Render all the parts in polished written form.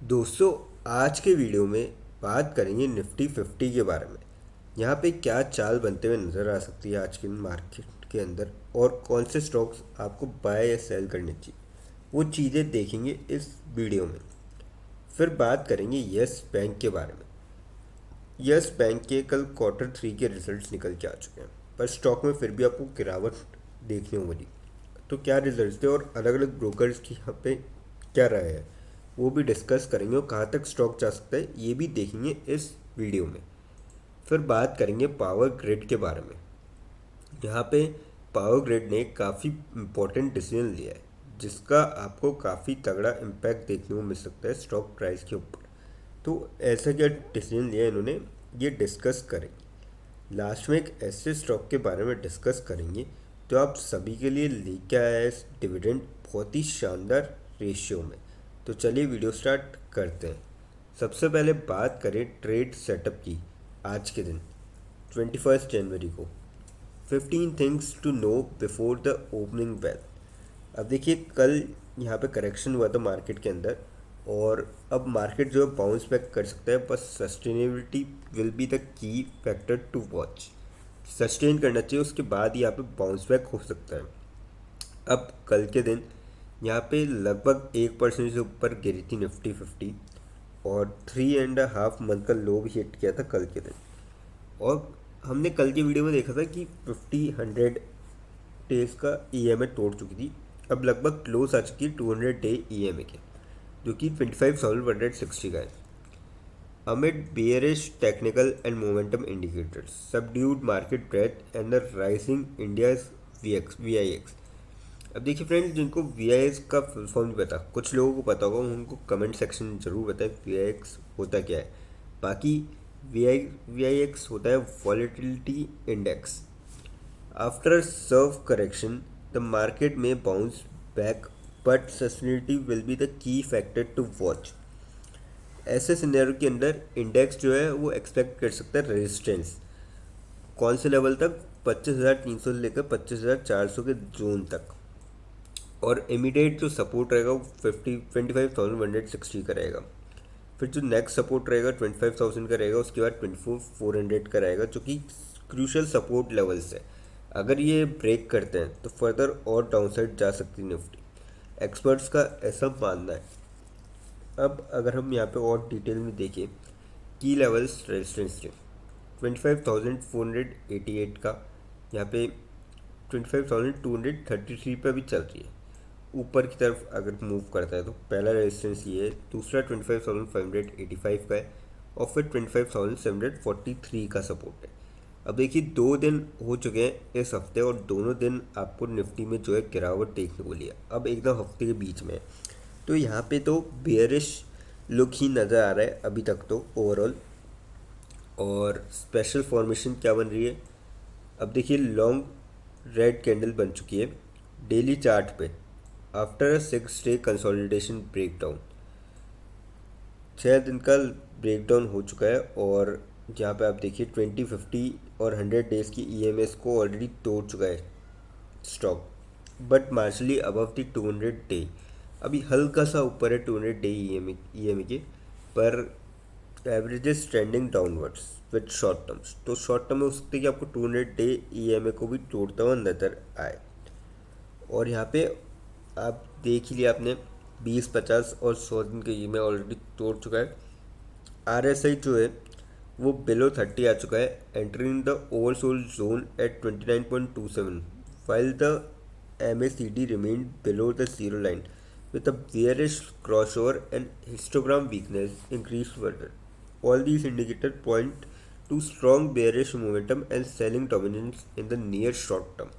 दोस्तों, आज के वीडियो में बात करेंगे निफ्टी 50 के बारे में। यहाँ पे क्या चाल बनते हुए नज़र आ सकती है आज के मार्केट के अंदर, और कौन से स्टॉक्स आपको बाय या सेल करने चाहिए, वो चीज़ें देखेंगे इस वीडियो में। फिर बात करेंगे यस बैंक के बारे में। यस बैंक के कल क्वार्टर 3 के रिजल्ट्स निकल के आ चुके हैं, पर स्टॉक में फिर भी आपको गिरावट देखने को मिली। तो क्या रिजल्ट्स थे और अलग अलग ब्रोकर्स की यहाँ पे क्या राय है, वो भी डिस्कस करेंगे, और कहाँ तक स्टॉक जा सकता है ये भी देखेंगे इस वीडियो में। फिर बात करेंगे पावर ग्रिड के बारे में। यहाँ पे पावर ग्रिड ने काफ़ी इम्पोर्टेंट डिसीजन लिया है, जिसका आपको काफ़ी तगड़ा इम्पैक्ट देखने को मिल सकता है स्टॉक प्राइस के ऊपर। तो ऐसा क्या डिसीजन लिया इन्होंने, ये डिस्कस करेंगे। लास्ट में एक ऐसे स्टॉक के बारे में डिस्कस करेंगे जो आप सभी के लिए लेके आया है डिविडेंड बहुत ही शानदार रेशियो में। तो चलिए वीडियो स्टार्ट करते हैं। सबसे पहले बात करें ट्रेड सेटअप की। आज के दिन 21 जनवरी को 15 things to know before the opening bell. अब देखिए, कल यहाँ पे करेक्शन हुआ था मार्केट के अंदर, और अब मार्केट जो है बाउंस बैक कर सकता है, बस sustainability will be the key factor to watch. Sustain करना चाहिए, उसके बाद ही यहाँ पे बाउंस बैक हो सकता है। अब कल के दिन यहाँ पे लगभग 1% से ऊपर गिरी थी निफ्टी 50, और 3.5 मंथ का लो भी हिट किया था कल के दिन। और हमने कल की वीडियो में देखा था कि 50 100 डेज का ईएमए तोड़ चुकी थी। अब लगभग क्लोज आ चुकी है 200 डे ईएमए के, जो कि 25,160 का है। Amid bearish technical and momentum indicators, subdued market breadth and the rising India's VIX। अब देखिए फ्रेंड्स, जिनको VIX का फुल फॉर्म नहीं पता, कुछ लोगों को पता होगा, उनको कमेंट सेक्शन में ज़रूर बताएं VIX होता क्या है। बाकी VIX होता है volatility index. After severe correction the market में bounce back, but sustainability will be the key factor to watch. ऐसे सिनेरियो के अंदर इंडेक्स जो है वो एक्सपेक्ट कर सकता है रेजिस्टेंस कौन से लेवल तक, 25,300 से लेकर 25,400 के जोन तक। और इमीडिएट जो सपोर्ट रहेगा वो 25,160 का रहेगा। फिर जो नेक्स्ट सपोर्ट रहेगा 25,000 का रहेगा, उसके बाद 24,400 का रहेगा, जो कि क्रूशल सपोर्ट लेवल्स है। अगर ये ब्रेक करते हैं तो फर्दर और डाउनसाइड जा सकती है निफ्टी, एक्सपर्ट्स का ऐसा मानना है। अब अगर हम यहाँ पे और डिटेल में देखें, की लेवल्स रेजिस्टेंस के 25,488 का, यहाँ पे 25,233 पे भी चल रही है। ऊपर की तरफ अगर मूव करता है तो पहला रेजिस्टेंस ये है, दूसरा 25,585 का है, और फिर 25,743 का सपोर्ट है। अब देखिए, 2 दिन हो चुके हैं इस हफ्ते, और दोनों दिन आपको निफ्टी में जो है गिरावट देखने को लिया। अब एकदम हफ्ते के बीच में है, तो यहाँ पे तो बेयरिश लुक ही नज़र आ रहा है अभी तक तो ओवरऑल। और स्पेशल फॉर्मेशन क्या बन रही है, अब देखिए, लॉन्ग रेड कैंडल बन चुकी है डेली चार्ट पे। After a 6 day consolidation breakdown, 6 दिन का ब्रेकडाउन हो चुका है, और जहाँ पे आप देखिए 20 50 और 100 डेज़ की ईएमएस को ऑलरेडी तोड़ चुका है stock, but mostly above the 200 day. अभी हल्का सा ऊपर है 200 डे ईएमए के, पर averages trending downwards with short terms. तो शॉर्ट टर्म में हो सकता है कि आपको 200 डे ईएमए को भी तोड़ता हुआ नजर आए। और यहाँ पे आप देख ही लिया आपने, 20 50 और 100 दिन के ईएमए ऑलरेडी तोड़ चुका है। आरएसआई जो है वो बिलो 30 आ चुका है, entering the oversold zone at 29.27, while the MACD remained below the zero line with a bearish crossover and histogram weakness increased further. All these indicators point to strong bearish momentum and selling dominance in the near short term.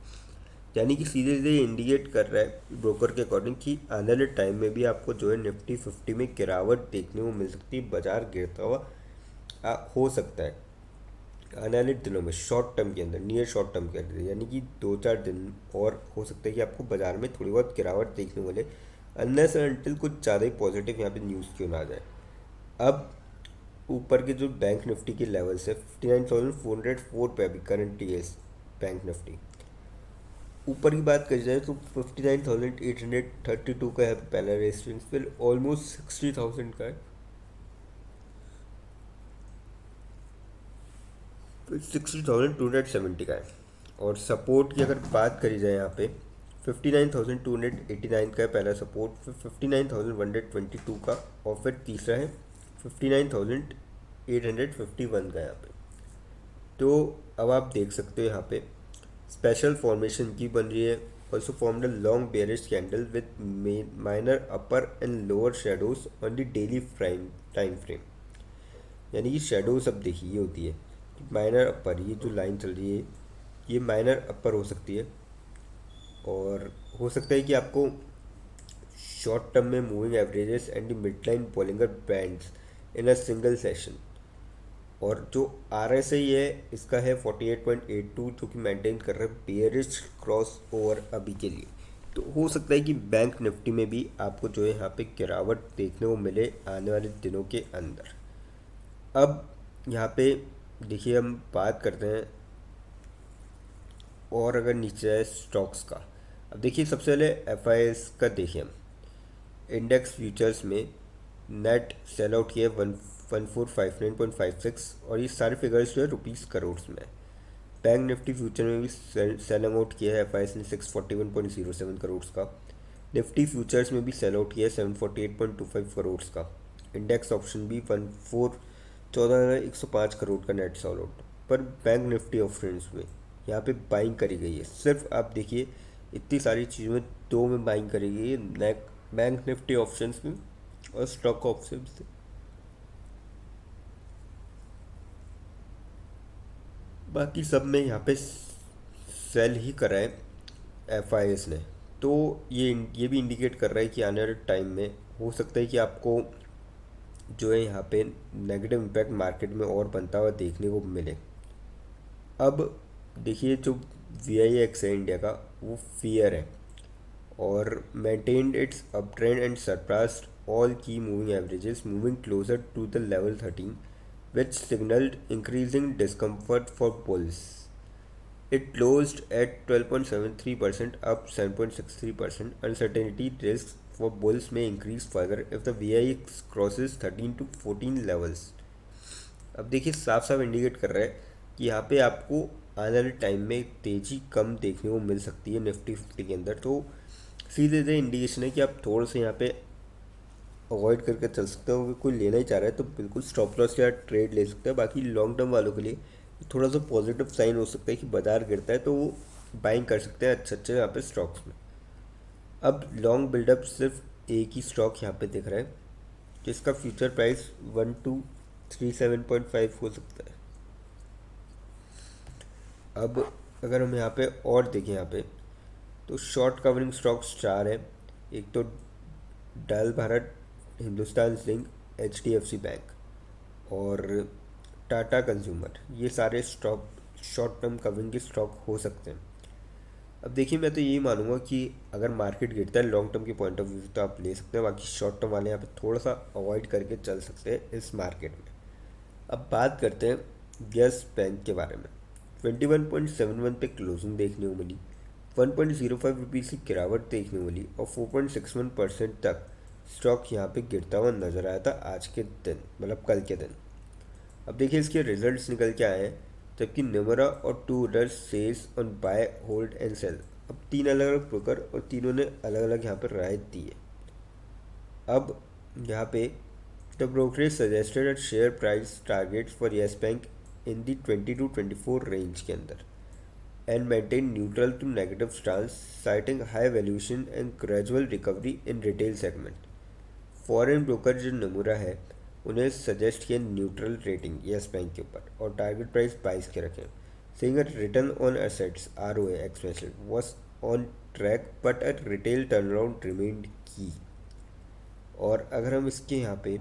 यानी कि सीधे सीधे indicate कर रहा है broker के according कि आने वाले टाइम में भी आपको जो है निफ्टी 50 में गिरावट देखने को मिल सकती है, बाजार गिरता हुआ हो सकता है आने वाले दिनों में, शॉर्ट टर्म के अंदर, नियर शॉर्ट टर्म के अंदर। यानी कि 2 4 दिन और हो सकता है कि आपको बाजार में थोड़ी बहुत गिरावट देखने को मिले, अनलेस अनटिल कुछ ज़्यादा ही पॉजिटिव यहाँ पे न्यूज़ क्यों ना आ जाए। अब ऊपर के जो बैंक निफ्टी के लेवल्स है, 59,404 पे अभी करंट टीएस बैंक निफ्टी। ऊपर की बात करी जाए तो 59,832 का है पहला रेजिस्टेंस, फिर ऑलमोस्ट 60,000 का है 60,270 का है। और सपोर्ट की अगर बात करी जाए यहाँ पे 59,289 का है पहला सपोर्ट, फिर 59,122 का, और फिर तीसरा है 59,851 का यहाँ पे। तो अब आप देख सकते हो यहाँ पे स्पेशल फॉर्मेशन की बन रही है। Also formed a long bearish candle with minor upper and lower shadows on the daily time frame. यानी कि शेडोज अब देखिए ये होती है माइनर अपर, ये जो लाइन चल रही है ये माइनर अपर हो सकती है, और हो सकता है कि आपको शॉर्ट टर्म में moving averages and the mid line Bollinger bands in a single session. और जो आर एस आई है इसका है 48.82, जो कि मेंटेन कर रहा है बेयरिश क्रॉस ओवर अभी के लिए। तो हो सकता है कि बैंक निफ्टी में भी आपको जो है यहाँ पे गिरावट देखने को मिले आने वाले दिनों के अंदर। अब यहाँ पे देखिए हम बात करते हैं, और अगर नीचे है स्टॉक्स का। अब देखिए सबसे पहले एफ आई एस का देखिए हम इंडेक्स फ्यूचर्स में नेट सेल आउट किया 1459.56, और ये सारे फिगर्स जो है रुपीज़ करोड़ में है। बैंक निफ्टी फ्यूचर में भी सेलिंग आउट किया है एफ आई एस ने 641.07 करोड़ का। निफ्टी फ्यूचर्स में भी सेल आउट किया है 748.25 करोड़ का। इंडेक्स ऑप्शन भी 14,105 करोड़ का नेट सेल आउट। पर बैंक निफ्टी ऑप्शंस में यहाँ पे बाइंग करी गई है। सिर्फ आप देखिए इतनी सारी चीज़ों में दो में बाइंग करी गई है, बैंक निफ्टी ऑप्शंस में और स्टॉक ऑप्शंस से। बाकी सब में यहाँ पे सेल ही करा है एफ आई एस ने। तो ये भी इंडिकेट कर रहा है कि आने वाले टाइम में हो सकता है कि आपको जो है यहाँ पे नेगेटिव इम्पैक्ट मार्केट में और बनता हुआ देखने को मिले। अब देखिए जो वी आई एक्स है इंडिया का, वो फियर है और maintained its uptrend and surpassed all key moving averages, moving closer to the level 13, which signaled increasing discomfort for bulls. It closed at 12.73%, up 7.63%. Uncertainty risks for bulls may increase further if the VIX crosses 13 to 14 levels. अब देखिए साफ साफ indicate कर रहा है कि यहाँ पे आपको आने वाले टाइम में तेज़ी कम देखने को मिल सकती है निफ्टी 50 के अंदर। तो सीधे सीधे इंडिकेशन है कि आप थोड़ा सा यहाँ पे अवॉइड करके चल सकते हो। अगर कोई लेना ही चाह रहा है तो बिल्कुल स्टॉप लॉस या ट्रेड ले सकते हैं। बाकी लॉन्ग टर्म वालों के लिए थोड़ा सा पॉजिटिव साइन हो सकता है कि बाजार गिरता है तो वो बाइंग कर सकते हैं अच्छे अच्छे यहाँ पे स्टॉक्स में। अब लॉन्ग बिल्डअप सिर्फ एक ही स्टॉक यहाँ पे दिख रहा है जिसका फ्यूचर प्राइस 1237.5 हो सकता है। अब अगर हम यहाँ पे और देखें यहाँ पे तो शॉर्ट कवरिंग स्टॉक्स चार हैं। एक तो डाल Bharat, Hindustan zinc, H D F C bank और टाटा कंज्यूमर, ये सारे स्टॉक शॉर्ट टर्म कवरिंग के स्टॉक हो सकते हैं। अब देखिए मैं तो यही मानूंगा कि अगर मार्केट गिरता है लॉन्ग टर्म के पॉइंट ऑफ व्यू से तो आप ले सकते हैं, बाकी शॉर्ट टर्म वाले यहाँ पे थोड़ा सा अवॉइड करके चल सकते हैं इस मार्केट में। अब बात करते हैं यस बैंक के बारे में। 21.71 पे क्लोजिंग देखने को मिली, 1.05 रुपीज़ की गिरावट देखने को मिली और 4.61% तक स्टॉक यहाँ पे गिरता हुआ नजर आया था आज के दिन, मतलब कल के दिन। अब देखिए इसके रिजल्ट्स निकल के आए हैं, जबकि निमरा और two others says on buy hold and sell. अब तीन अलग अलग ब्रोकर और तीनों ने अलग अलग यहाँ पर राय दी है। अब यहाँ पे the brokerage suggested at share price targets for Yes Bank in the 20 to 24 रेंज के अंदर and maintain neutral to negative stance, citing high valuation and gradual recovery in retail segment. Foreign broker जो नमूरा है उन्हें सजेस्ट किया neutral rating yes bank के ऊपर और टारगेट प्राइस 22 के रखें। Saying return on assets R O expensive was on track but a retail turnaround remained की। और अगर हम इसके यहाँ पे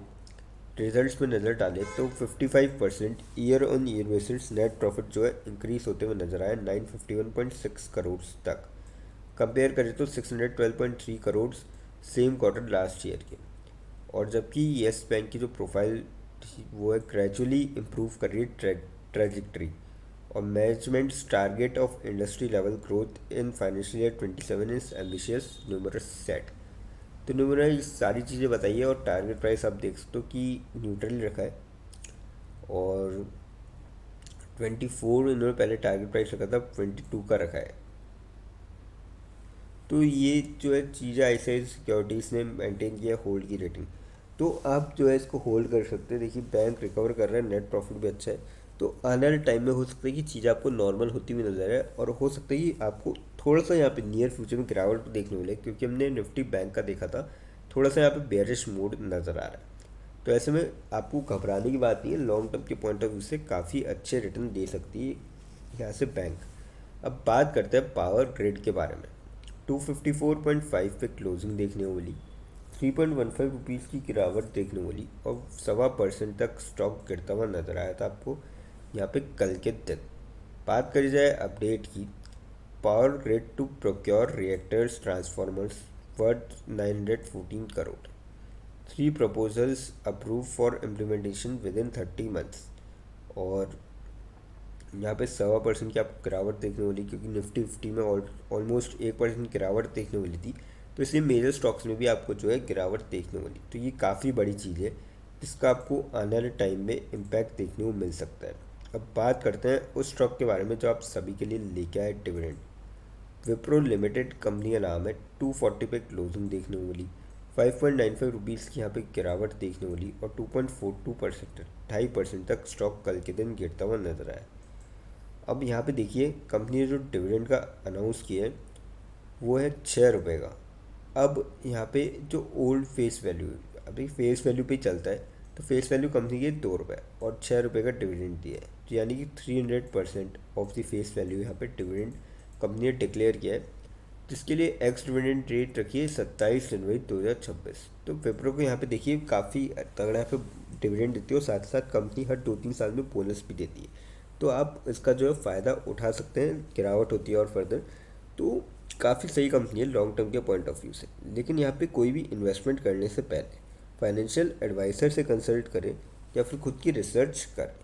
रिजल्ट्स में नज़र डालें तो 55% year on year basis net profit जो है इंक्रीज होते हुए नजर आया 951.6 करोड़ तक। कंपेयर करें तो 612.3 crore same quarter last year के। और जबकि येस बैंक की जो प्रोफाइल वो है ग्रेजुअली इम्प्रूव कर रही है ट्रेजिक्ट्री, और managements target of industry level growth in financial year 27 is ambitious numerous set. तो उन्होंने ये सारी चीज़ें बताई है और टारगेट प्राइस आप देख सकते हो कि न्यूट्रल रखा है और 24 इन्होंने पहले टारगेट प्राइस रखा था, 22 का रखा है। तो ये जो है चीज़ें आई सिक्योरिटीज़ ने मेंटेन किया होल्ड की रेटिंग। तो आप जो है इसको होल्ड कर सकते हैं। देखिए बैंक रिकवर कर रहा है, नेट प्रॉफिट भी अच्छा है। तो आने वाले टाइम में हो सकता है कि चीज़ें आपको नॉर्मल होती हुई नजर आए, और हो सकता है कि आपको थोड़ा सा यहाँ पे नियर फ्यूचर में गिरावट देखने को मिले, क्योंकि हमने निफ्टी बैंक का देखा था, थोड़ा सा यहाँ पे बेयरिश मूड नज़र आ रहा है। तो ऐसे में आपको घबराने की बात नहीं है, लॉन्ग टर्म के पॉइंट ऑफ व्यू से काफ़ी अच्छे रिटर्न दे सकती है यहाँ से बैंक। अब बात करते हैं पावर ग्रिड के बारे में। 254.5 पे क्लोजिंग देखने को मिली, 3.15 रुपीज़ की गिरावट देखने को मिली, और 1.25% तक स्टॉक गिरता हुआ नजर आया था आपको यहाँ पे कल के दिन। बात करी जाए अपडेट की, power grid to procure reactors transformers worth 914 crore, 3 proposals approve for implementation within 30 मंथ्स। और यहाँ पे 1.25% की आपको गिरावट देखने को मिली, क्योंकि निफ्टी 50 में ऑलमोस्ट 1% गिरावट देखने को मिली थी। तो इसलिए मेजर स्टॉक्स में भी आपको जो है गिरावट देखने को मिली। तो ये काफ़ी बड़ी चीज़ है, जिसका आपको आने वाले टाइम में इम्पैक्ट देखने को मिल सकता है। अब बात करते हैं उस स्टॉक के बारे में जो आप सभी के लिए लेके आए, डिविडेंड। विप्रो लिमिटेड कंपनी का नाम है, 240 पे क्लोजिंग देखने को मिली, 5.95 रुपीज़ की यहाँ पे गिरावट देखने को मिली, और 2.42% 2.5% तक स्टॉक कल के दिन गिरता हुआ नजर आया। अब यहाँ पे देखिए कंपनी ने जो डिविडेंड का अनाउंस किया है वो है 6 रुपये का। अब यहाँ पे जो ओल्ड फेस वैल्यू, अभी फेस वैल्यू पे ही चलता है, तो फेस वैल्यू कंपनी की है 2 रुपये, और 6 रुपये का डिविडेंड दिया है। तो यानी कि 300% ऑफ द फेस वैल्यू यहाँ पे डिविडेंड कंपनी ने डिक्लेयर किया है, जिसके लिए एक्स डिविडेंड रेट रखिए 27 जनवरी 2026। तो विप्रो को यहाँ पे देखिए काफ़ी तगड़ा यहाँ पे डिविडेंड देती है, और साथ ही साथ कंपनी हर 2-3 साल में बोनस भी देती है। तो आप इसका जो है फ़ायदा उठा सकते हैं, गिरावट होती है और फर्दर। तो काफ़ी सही कंपनी है लॉन्ग टर्म के पॉइंट ऑफ व्यू से। लेकिन यहाँ पे कोई भी इन्वेस्टमेंट करने से पहले फाइनेंशियल एडवाइज़र से कंसल्ट करें, या फिर खुद की रिसर्च करें,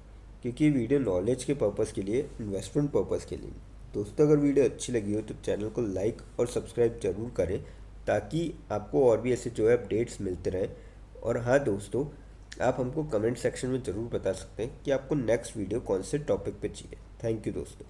क्योंकि ये वीडियो नॉलेज के पर्पज़ के लिए, इन्वेस्टमेंट पर्पज़ के लिए नहीं। दोस्तों अगर वीडियो अच्छी लगी हो तो चैनल को लाइक और सब्सक्राइब जरूर करें, ताकि आपको और भी ऐसे जो है अपडेट्स मिलते रहें। और हाँ दोस्तों, आप हमको कमेंट सेक्शन में ज़रूर बता सकते हैं कि आपको नेक्स्ट वीडियो कौन से टॉपिक पे चाहिए। थैंक यू दोस्तों।